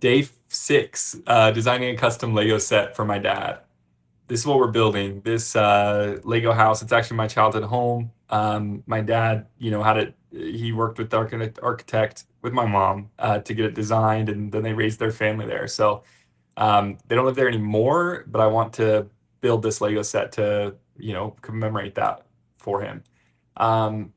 Day 6, designing a custom Lego set for my dad. This is what we're building. This Lego house, it's actually my childhood home. My dad, he worked with the architect with my mom to get it designed, and then they raised their family there. So they don't live there anymore, but I want to build this Lego set to, commemorate that for him. Um,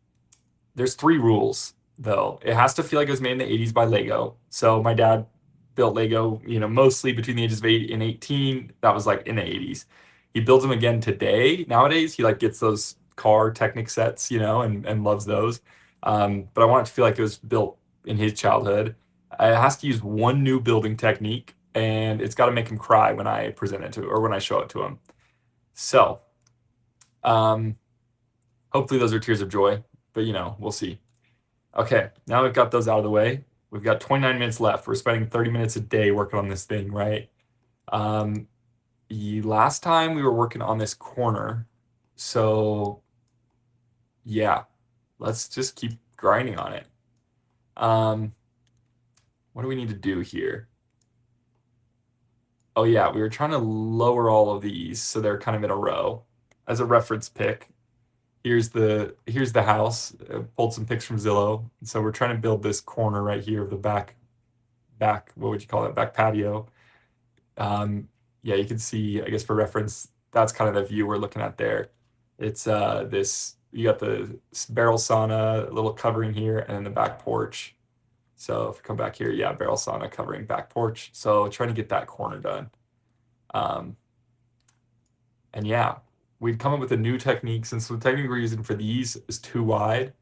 there's 3 rules though. It has to feel like it was made in the 80s by Lego. So my dad built Lego, mostly between the ages of 8 and 18. That was like in the 80s. He builds them again today. Nowadays, he like gets those car Technic sets, and loves those. But I want it to feel like it was built in his childhood. It has to use one new building technique, and it's got to make him cry when I present it to or when I show it to him. So, um, hopefully those are tears of joy, but we'll see. Okay, now we've got those out of the way. We've got 29 minutes left. We're spending 30 minutes a day working on this thing, right? Um, last time we were working on this corner. So yeah, let's just keep grinding on it. What do we need to do here? Oh yeah, we were trying to lower all of these so they're kind of in a row. As a reference pick, here's the house. Pulled some pics from Zillow. So we're trying to build this corner right here of the back, what would you call it? Back patio. Yeah, you can see, I guess for reference, that's kind of the view we're looking at there. It's you got the barrel sauna, a little covering here, and then the back porch. So if you come back here, yeah, barrel sauna covering back porch. So trying to get that corner done. Um, and yeah, we'd come up with a new technique since the technique we're using for these is too wide.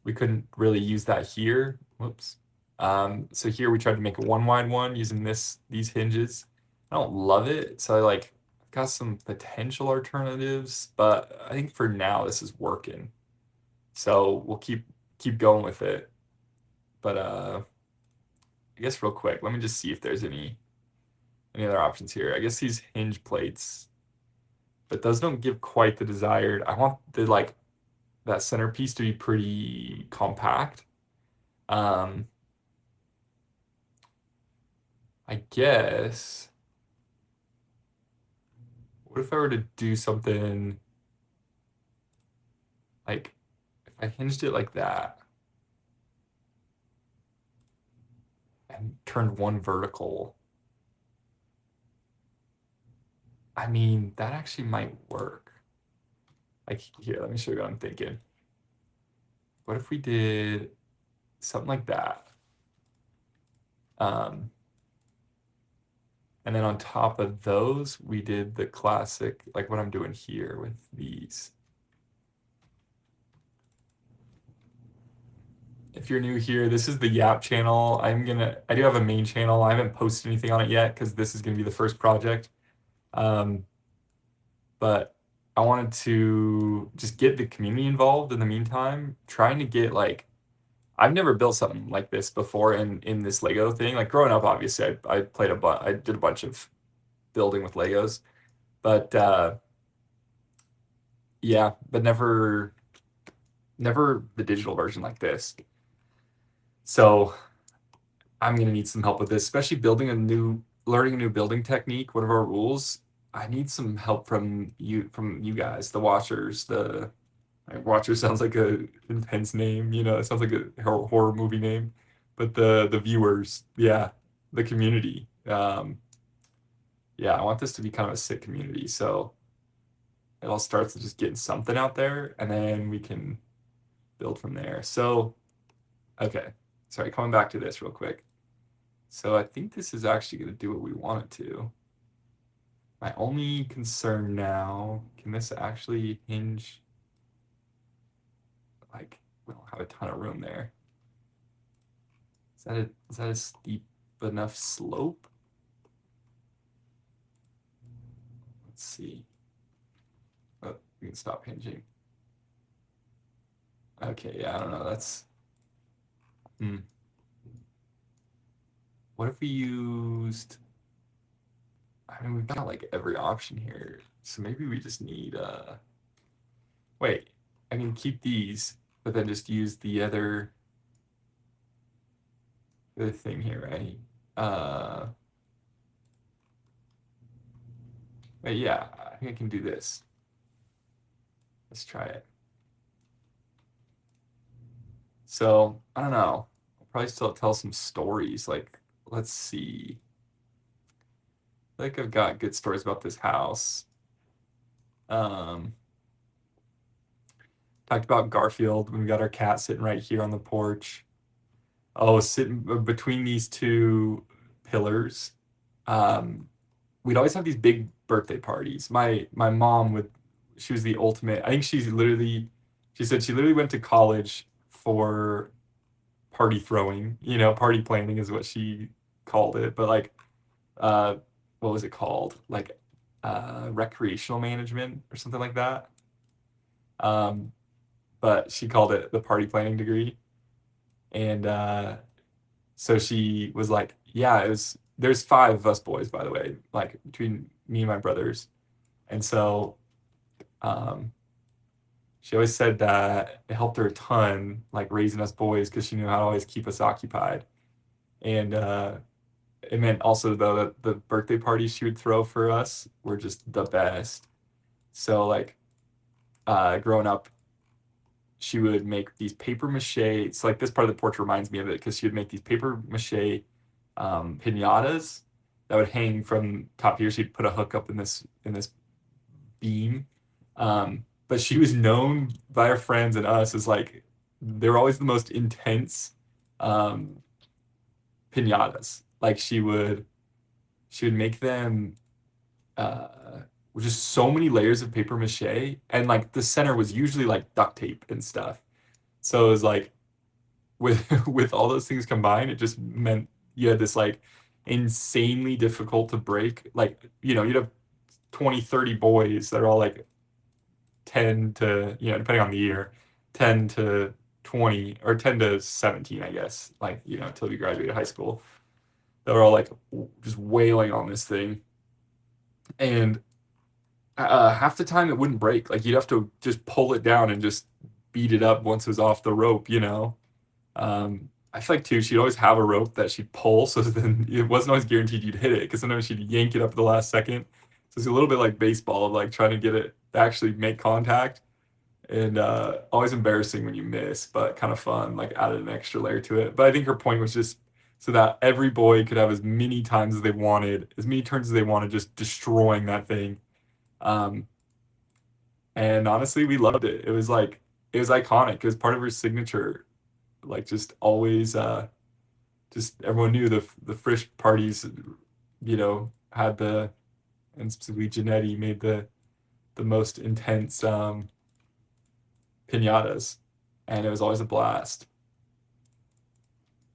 We couldn't really use that here. Whoops. So here we tried to make a one wide one using these hinges. I don't love it, so I like got some potential alternatives, but I think for now this is working. So we'll keep going with it. But I guess real quick, let me just see if there's any other options here. I guess these hinge plates, but those don't give quite the desired. I want the like that centerpiece to be pretty compact. Um, I guess. What if I were to do something like if I hinged it like that and turned one vertical? I mean, that actually might work. Like here, let me show you what I'm thinking. What if we did something like that? Um, and then on top of those, we did the classic, like what I'm doing here with these. If you're new here, this is the Yap channel. I do have a main channel. I haven't posted anything on it yet because this is gonna be the first project. Um, but I wanted to just get the community involved in the meantime, trying to get like I've never built something like this before in this Lego thing. Like growing up, obviously, I played I did a bunch of building with Legos, but yeah, but never the digital version like this. So I'm gonna need some help with this, especially learning a new building technique. One of our rules. I need some help from you guys, the watchers. The Watcher sounds like a intense name. It sounds like a horror movie name. But the viewers, yeah, the community. Yeah, I want this to be kind of a sick community. So it all starts with just getting something out there, and then we can build from there. So, okay, sorry, coming back to this real quick. So I think this is actually going to do what we want it to. My only concern now, can this actually hinge? Like, we don't have a ton of room there. Is that a steep enough slope? Let's see. Oh, we can stop hinging. Okay, yeah, I don't know. Hmm. What if we used? I mean, we've got like every option here, so maybe we just need. Wait, I can keep these, but then just use the other thing here, right? Uh, but yeah, I think I can do this. Let's try it. So I don't know. I'll probably still tell some stories. Like, let's see. I think I've got good stories about this house. Um, Talked about Garfield when we got our cat sitting right here on the porch. Oh, sitting between these two pillars. Um, we'd always have these big birthday parties. My mom would, she was the ultimate. I think she said she literally went to college for party throwing. Party planning is what she called it. But like, uh, what was it called? Like, recreational management or something like that. Um, but she called it the party planning degree. And so she was like, yeah, there's five of us boys, by the way, like between me and my brothers. And so um, she always said that it helped her a ton, like raising us boys, because she knew how to always keep us occupied. And it meant also, though, that the birthday parties she would throw for us were just the best. So, like, growing up, she would make these paper mache. It's like this part of the porch reminds me of it because she would make these paper mache pinatas that would hang from top here. She'd put a hook up in this beam. But she was known by her friends and us as like they were always the most intense um, pinatas. Like she would make them uh, with just so many layers of paper mache, and like the center was usually like duct tape and stuff. So it was like with with all those things combined, it just meant you had this like insanely difficult to break. Like, you'd have 20, 30 boys that are all like 10 to, depending on the year, 10 to 20 or 10 to 17, I guess, like, until we graduated high school. They were all like just wailing on this thing. And half the time it wouldn't break. Like you'd have to just pull it down and just beat it up once it was off the rope. I feel like too, she'd always have a rope that she'd pull, so then it wasn't always guaranteed you'd hit it because sometimes she'd yank it up at the last second. So it's a little bit like baseball of like trying to get it to actually make contact. And always embarrassing when you miss, but kind of fun, like added an extra layer to it. But I think her point was just so that every boy could have as many times as they wanted, as many turns as they wanted, just destroying that thing. Um, and honestly, we loved it. It was iconic. It was part of her signature. Like just always, just everyone knew the Frisch parties, had and specifically Janetti made the most intense pinatas, and it was always a blast.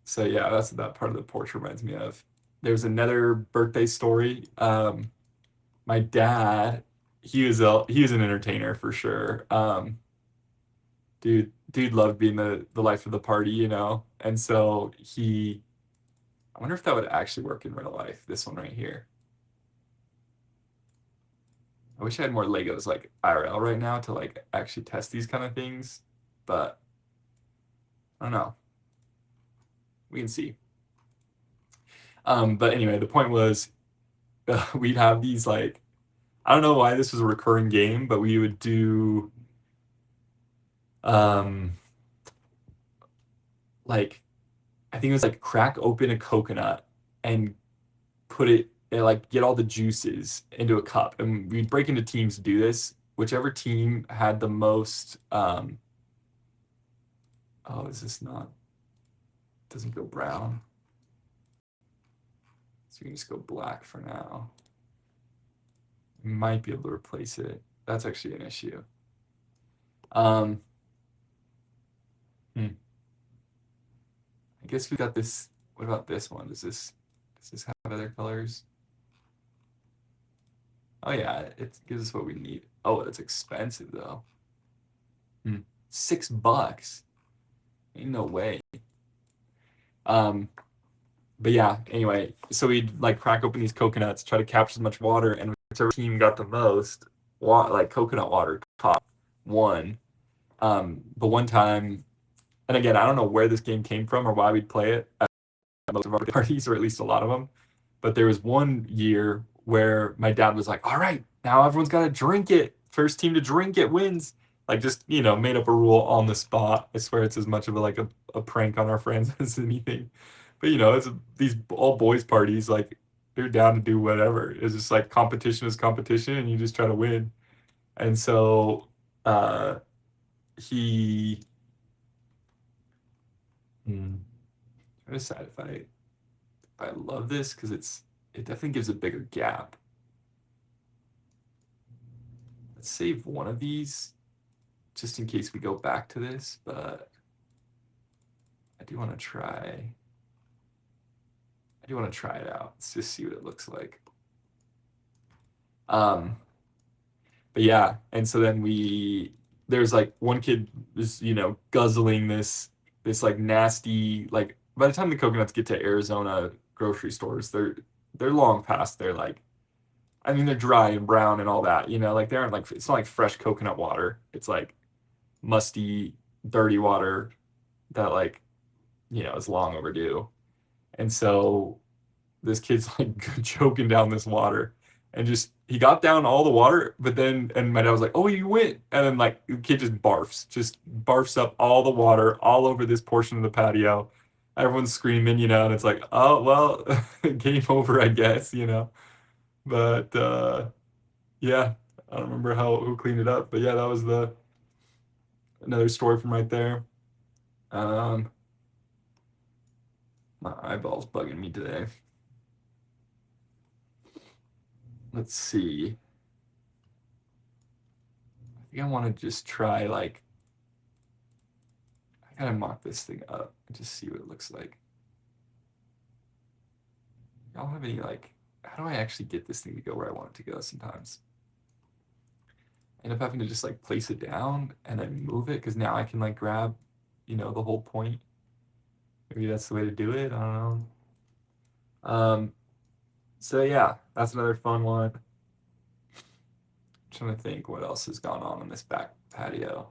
So yeah, that's what that part of the porch reminds me of. There's another birthday story. My dad, he was an entertainer for sure. Dude loved being the life of the party. And so I wonder if that would actually work in real life. This one right here. I wish I had more Legos like IRL right now to like actually test these kind of things, but I don't know. We can see. But anyway, the point was we'd have these like I don't know why this was a recurring game, but we would do um like I think it was like crack open a coconut and put it and like get all the juices into a cup. And we'd break into teams to do this. Whichever team had the most oh, is this not doesn't go brown. So we can just go black for now. Might be able to replace it. That's actually an issue. Um, I guess we got this. What about this one? Does this have other colors? Oh yeah, it gives us what we need. Oh, it's expensive though. $6. Ain't no way. Um, but yeah, anyway, so we'd like crack open these coconuts, try to capture as much water, and whichever team got the most like coconut water top won. But one time, and again, I don't know where this game came from or why we'd play it. most of our parties, or at least a lot of them. But there was one year where my dad was like, "All right, now everyone's got to drink it. First team to drink it wins." Like just made up a rule on the spot. I swear it's as much of a prank on our friends as anything. But it's these all boys parties. Like they're down to do whatever. It's just like competition is competition, and you just try to win. And so uh, he. I decide if I love this because it definitely gives a bigger gap. Let's save one of these just in case we go back to this, but I do want to try it out. Let's just see what it looks like. But yeah, and so then there's like one kid is, guzzling this like nasty, like by the time the coconuts get to Arizona grocery stores, they're long past their like, I mean, they're dry and brown and all that, like they aren't like, it's not like fresh coconut water. It's like musty, dirty water that like, is long overdue. And so this kid's like choking down this water and just he got down all the water, but then and my dad was like, "Oh, you went," and then like the kid just barfs up all the water all over this portion of the patio. Everyone's screaming, and it's like, "Oh well, game over, I guess." But yeah, I don't remember who cleaned it up, but yeah, that was the another story from right there. My eyeball's bugging me today. Let's see. I think I want to just try like I gotta mock this thing up and just see what it looks like. Y'all have any like how do I actually get this thing to go where I want it to go sometimes? I end up having to just like place it down and then move it because now I can like grab, the whole point. Maybe that's the way to do it. I don't know. So yeah, that's another fun one. I'm trying to think what else has gone on in this back patio.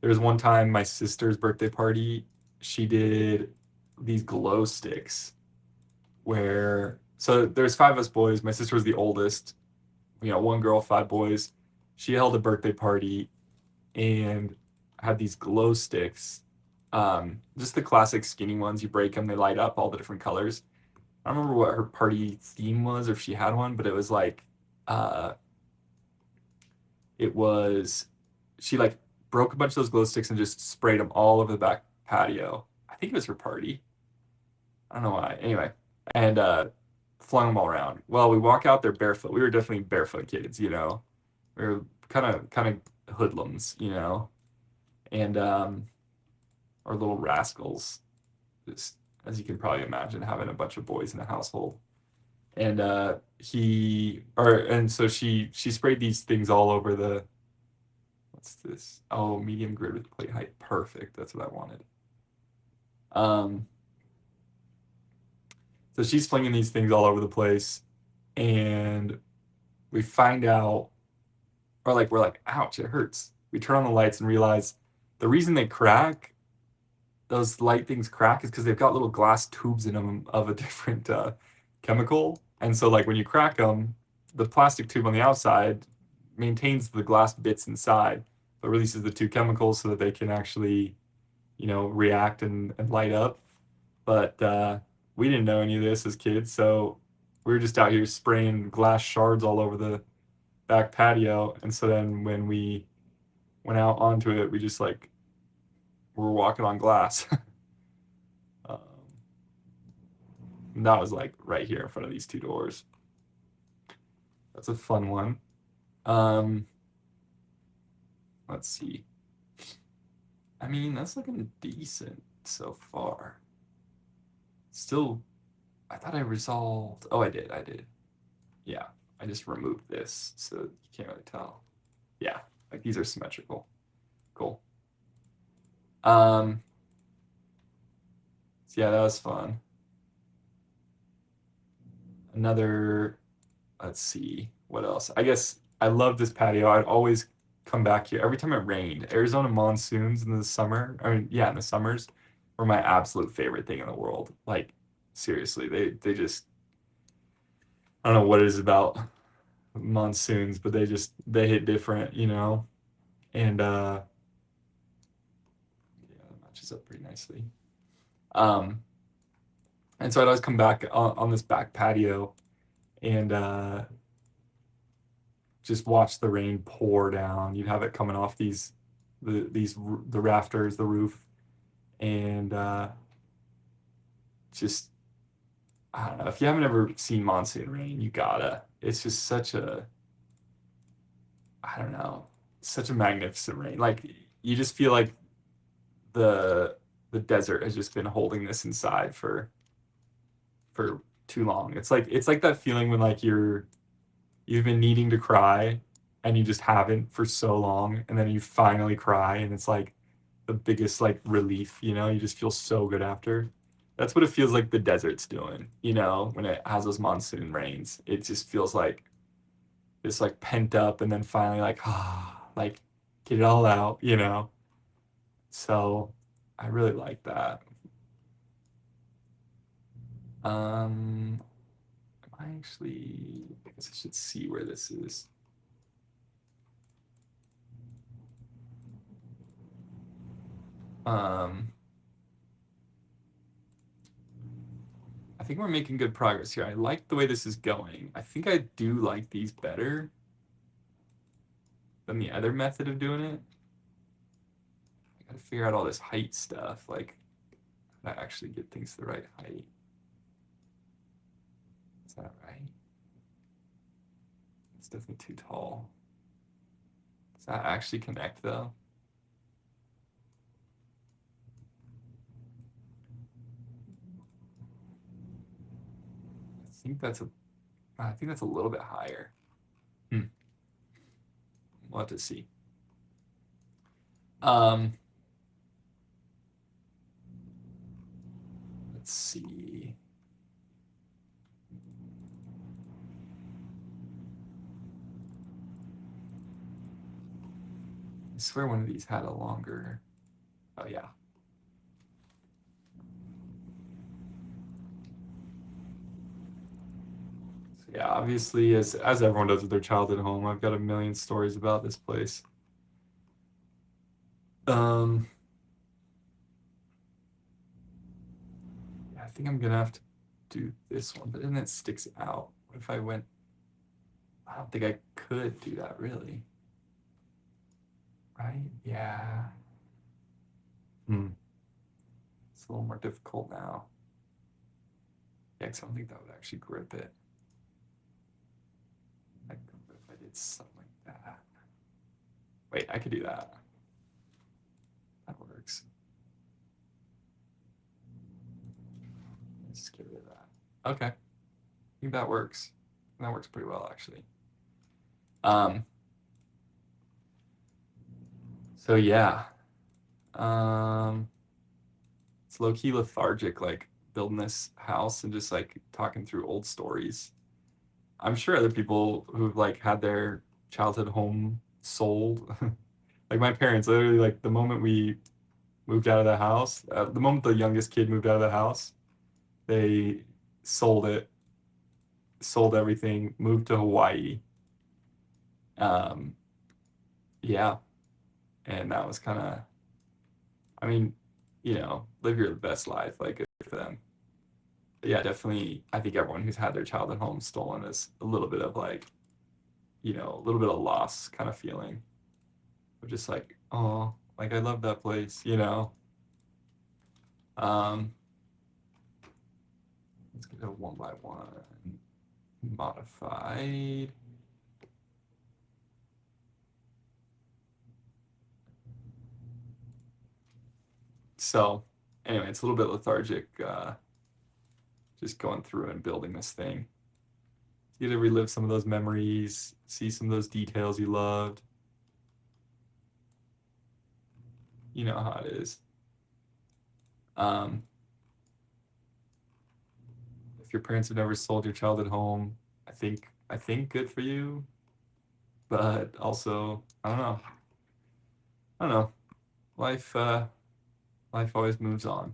There was one time my sister's birthday party, she did these glow sticks where so there's five of us boys. My sister was the oldest, one girl, five boys. She held a birthday party and had these glow sticks. Just the classic skinny ones. You break them, they light up all the different colors. I don't remember what her party theme was or if she had one, but it was like it was she like broke a bunch of those glow sticks and just sprayed them all over the back patio. I think it was her party. I don't know why. Anyway, and flung them all around. Well, we walk out there barefoot. We were definitely barefoot kids. We were kind of hoodlums. And or little rascals. Just as you can probably imagine, having a bunch of boys in a household. And so she sprayed these things all over the what's this? Oh, medium grid with plate height. Perfect. That's what I wanted. So she's flinging these things all over the place, and we find out, or like we're like, ouch, it hurts. We turn on the lights and realize the reason they crack, those light things crack, is because they've got little glass tubes in them of a different chemical. And so like when you crack them, the plastic tube on the outside maintains the glass bits inside, but releases the two chemicals so that they can actually, react and light up. But we didn't know any of this as kids, so we were just out here spraying glass shards all over the back patio. And so then when we went out onto it, we just like were walking on glass. And that was like right here in front of these two doors. That's a fun one. Let's see. I mean, that's looking decent so far. Still, I thought I resolved. Oh, I did. Yeah, I just removed this, so you can't really tell. Yeah, like these are symmetrical. Cool. So yeah, that was fun. Let's see, what else? I guess I love this patio. I'd always come back here every time it rained. Arizona monsoons in the summer, I mean, yeah, in the summers were my absolute favorite thing in the world. Like Seriously, they just, I don't know what it is about monsoons, but they hit different, you know. And yeah, that matches up pretty nicely. Um, and so I'd always come back on this back patio and just watch the rain pour down. You'd have it coming off the rafters, the roof, and just, I don't know. If you haven't ever seen monsoon rain, you gotta. It's just such a, I don't know, such a magnificent rain. Like you just feel like the the desert has just been holding this inside for too long. It's like that feeling when like you've been needing to cry and you just haven't for so long, and then you finally cry and it's like the biggest like relief, you know? You just feel so good after. That's what it feels like the desert's doing, you know, when it has those monsoon rains. It just feels like it's like pent up and then finally like like get it all out, you know. So I really like that. Um I actually, I guess I should see where this is. Um I think we're making good progress here. I like the way this is going. I think I do like these better than the other method of doing it. I gotta figure out all this height stuff, like how to actually get things to the right height. Is that right? It's definitely too tall. Does that actually connect though? I think that's a I think that's a little bit higher. Hmm. We'll have to see. Um, let's see. I swear one of these had a longer. Oh yeah. So yeah, obviously, as everyone does with their childhood home, I've got a million stories about this place. Um, yeah, I think I'm gonna have to do this one, but then it sticks out. What if I went? I don't think I could do that really. Right? Yeah. Hmm. It's a little more difficult now. Yeah, 'cause I don't think that would actually grip it. Like if I did something like that. Wait, I could do that. That works. Let's just get rid of that. Okay. I think that works. That works pretty well actually. Um, so yeah. Um, it's low key lethargic, like building this house and just like talking through old stories. I'm sure other people who've like had their childhood home sold, like my parents, literally like the moment we moved out of the house, the moment the youngest kid moved out of the house, they sold it, sold everything, moved to Hawaii. Um, yeah, and that was kind of, I mean, you know, live your best life, like good for them. But yeah, definitely. I think everyone who's had their childhood home stolen is a little bit of like, you know, a little bit of loss kind of feeling. Of just like, oh, like I love that place, you know. Um, let's get a one by one modified. So anyway, it's a little bit lethargic, just going through and building this thing. You get to relive some of those memories, see some of those details you loved. You know how it is. Um, if your parents have never sold your childhood home, I think good for you, but also I don't know. I don't know. Life life always moves on.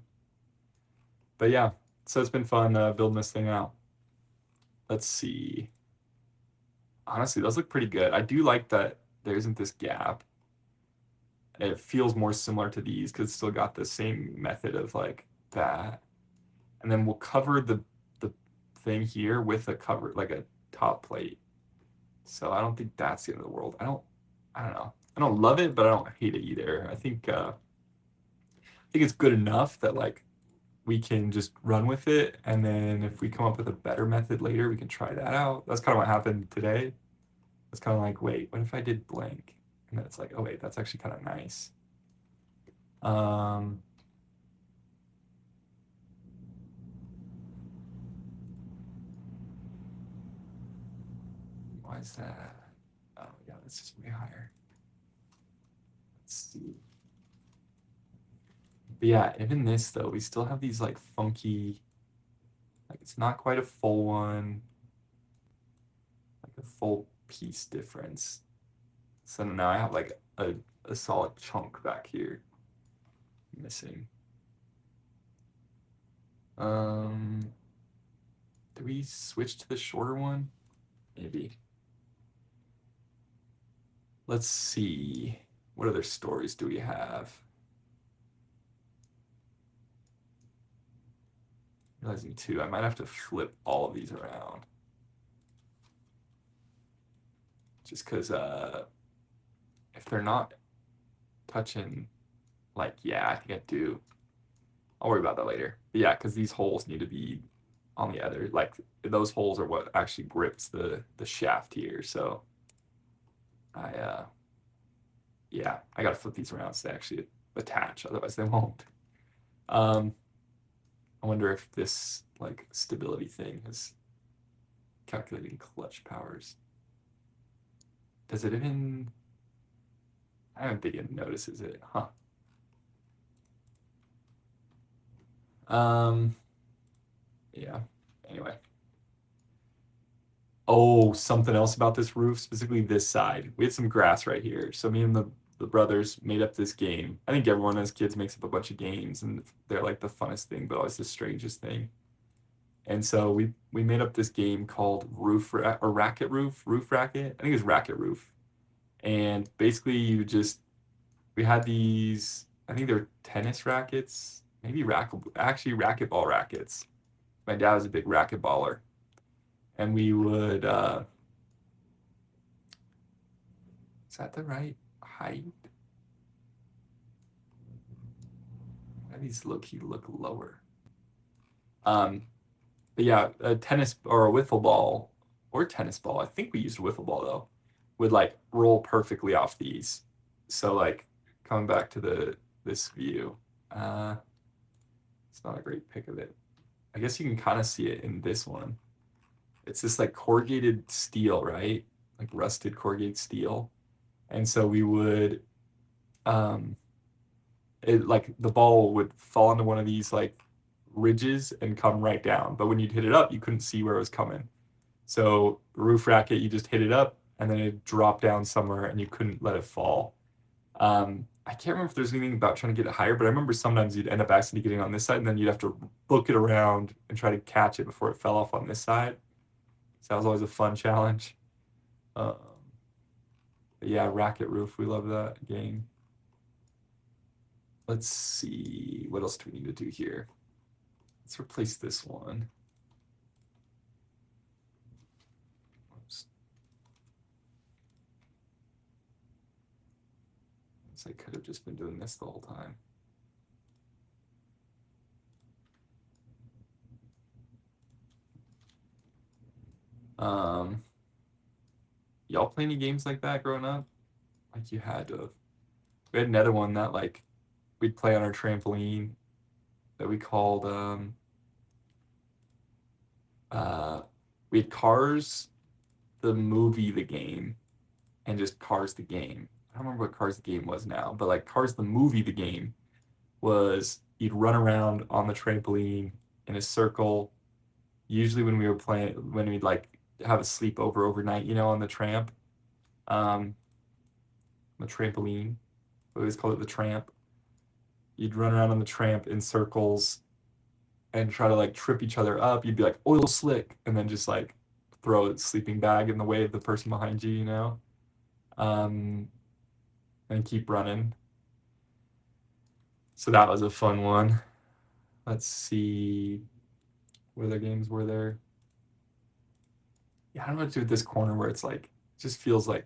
But yeah, So it's been fun building this thing out. Let's see. Honestly, those look pretty good. I do like that there isn't this gap. It feels more similar to these because it's still got the same method of like that. And then we'll cover the thing here with a cover, like a top plate. So I don't think that's the end of the world. I don't know. I don't love it, but I don't hate it either. I think it's good enough that like we can just run with it, and then if we come up with a better method later, we can try that out. That's kind of what happened today. It's kind of like, wait, what if I did blank? And then it's like, oh wait, that's actually kind of nice. Um, why is that? Oh yeah, that's just way higher. Let's see. But yeah, even this though, we still have these like funky, like it's not quite a full one, like a full piece difference. So now I have like a solid chunk back here missing. Um, do we switch to the shorter one? Maybe. Let's see. What other stories do we have? Realizing too, I might have to flip all of these around. Just because if they're not touching, like, yeah, I think I do. I'll worry about that later. But yeah, because these holes need to be on the other, like those holes are what actually grips the shaft here. So I yeah, I gotta flip these around so they actually attach, otherwise they won't. Um, I wonder if this like stability thing is calculating clutch powers. Does it even? I don't think it notices it, huh? Um, yeah. Anyway. Oh, something else about this roof, specifically this side. We had some grass right here. So me and the brothers made up this game. I think everyone as kids makes up a bunch of games and they're like the funnest thing, but always the strangest thing. And so we made up this game called or Racket Roof Racket. I think it's Racket Roof. And basically you just we had these, I think they're tennis rackets, maybe actually racquetball rackets. My dad was a big racquetballer. And we would is that the right height? Why do these look lower? Um, but yeah, a tennis or a wiffle ball or tennis ball. I think we used a wiffle ball though. Would like roll perfectly off these. So like coming back to this view, uh, it's not a great pic of it. I guess you can kind of see it in this one. It's this like corrugated steel, right? Like rusted corrugated steel. And so we would um it like the ball would fall into one of these like ridges and come right down. But when you'd hit it up, you couldn't see where it was coming. So roof racket, you just hit it up and then it dropped down somewhere and you couldn't let it fall. I can't remember if there's anything about trying to get it higher, but I remember sometimes you'd end up accidentally getting on this side and then you'd have to book it around and try to catch it before it fell off on this side. So that was always a fun challenge. Um, but yeah, racket roof, we love that game. Let's see, what else do we need to do here? Let's replace this one. Oops. I could have just been doing this the whole time. Um, y'all play any games like that growing up? Like you had to. We had another one that like we'd play on our trampoline that we called uh we had Cars the movie the game and just Cars the game. I don't remember what Cars the game was now, but like Cars the movie the game was you'd run around on the trampoline in a circle. Usually when we were playing when we'd like have a sleepover overnight, on the tramp. Um the trampoline. We always call it the tramp. You'd run around on the tramp in circles and try to like trip each other up. You'd be like oil slick, and then just like throw a sleeping bag in the way of the person behind you, you know, um, and keep running. So that was a fun one. Let's see, what other games were there? Yeah, I don't know what to do with this corner where it's like, it just feels like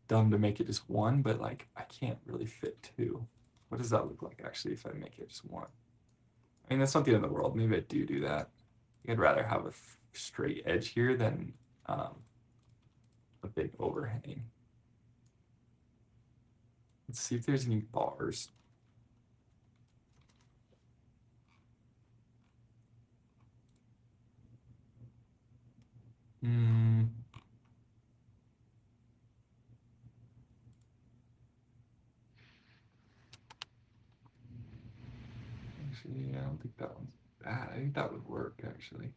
dumb to make it just one, but like I can't really fit two. What does that look like actually if I make it just one? I mean, that's not the end of the world. Maybe I do that. I'd rather have a straight edge here than a big overhang. Let's see if there's any bars. Hmm. Actually, I don't think that one's bad. I think that would work actually.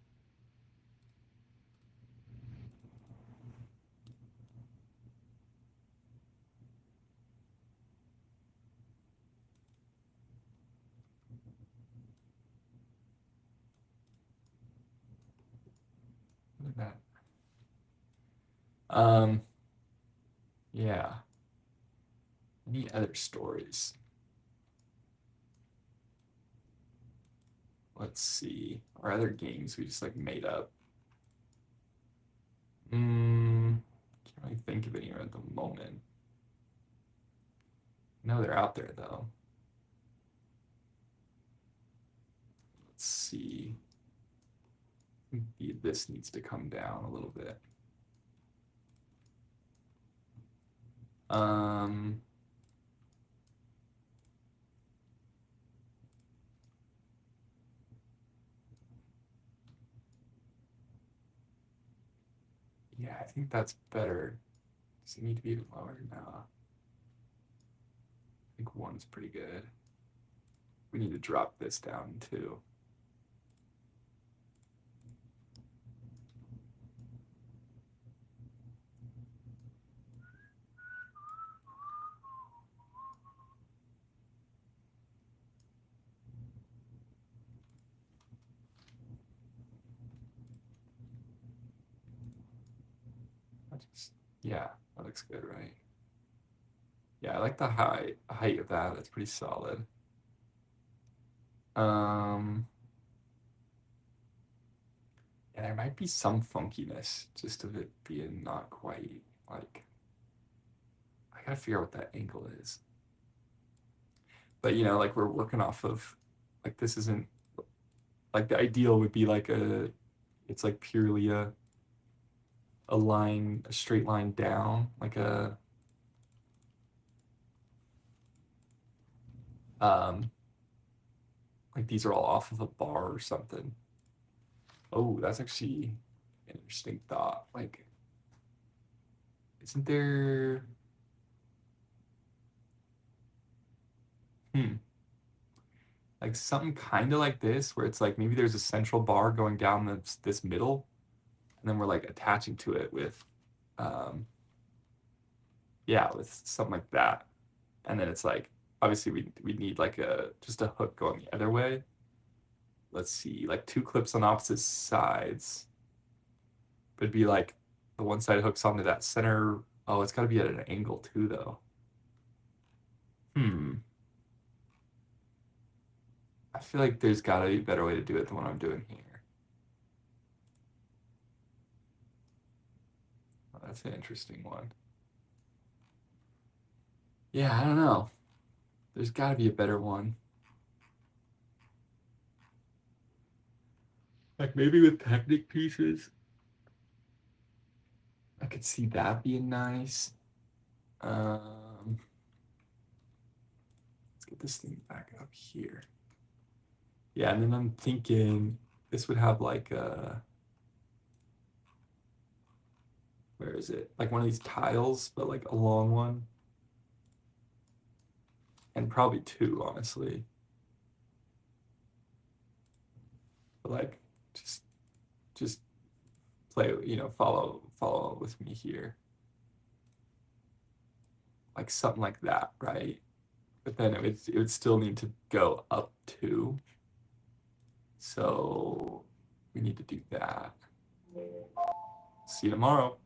Look at that. Yeah. Any other stories? Let's see. Or other games we just like made up. Can't really think of any at the moment. No, they're out there though. Let's see. This needs to come down a little bit. Um, yeah, I think that's better. Does it need to be even lower? No. I think one's pretty good. We need to drop this down too. Yeah, that looks good, right? Yeah, I like the height of that. That's pretty solid. Um, and there might be some funkiness just of it being not quite like, I gotta figure out what that angle is. But you know, like we're working off of, like this isn't like the ideal would be like it's like purely a line, a straight line down, like a um like these are all off of a bar or something. Oh, that's actually an interesting thought. Like, isn't there hmm like something kind of like this where it's like maybe there's a central bar going down this middle, and then we're like attaching to it with um yeah, with something like that. And then it's like obviously we need like a just a hook going the other way. Let's see, like two clips on opposite sides. But it'd be like the one side hooks onto that center. Oh, it's got to be at an angle too, though. Hmm. I feel like there's got to be a better way to do it than what I'm doing here. Oh, that's an interesting one. Yeah, I don't know. There's got to be a better one. Like maybe with Technic pieces, I could see that being nice. Let's get this thing back up here. Yeah, and then I'm thinking this would have like a, where is it? Like one of these tiles, but like a long one. And probably two, honestly. But like just just play, you know, follow with me here. Like something like that, right? But then it would still need to go up two. So we need to do that. See you tomorrow.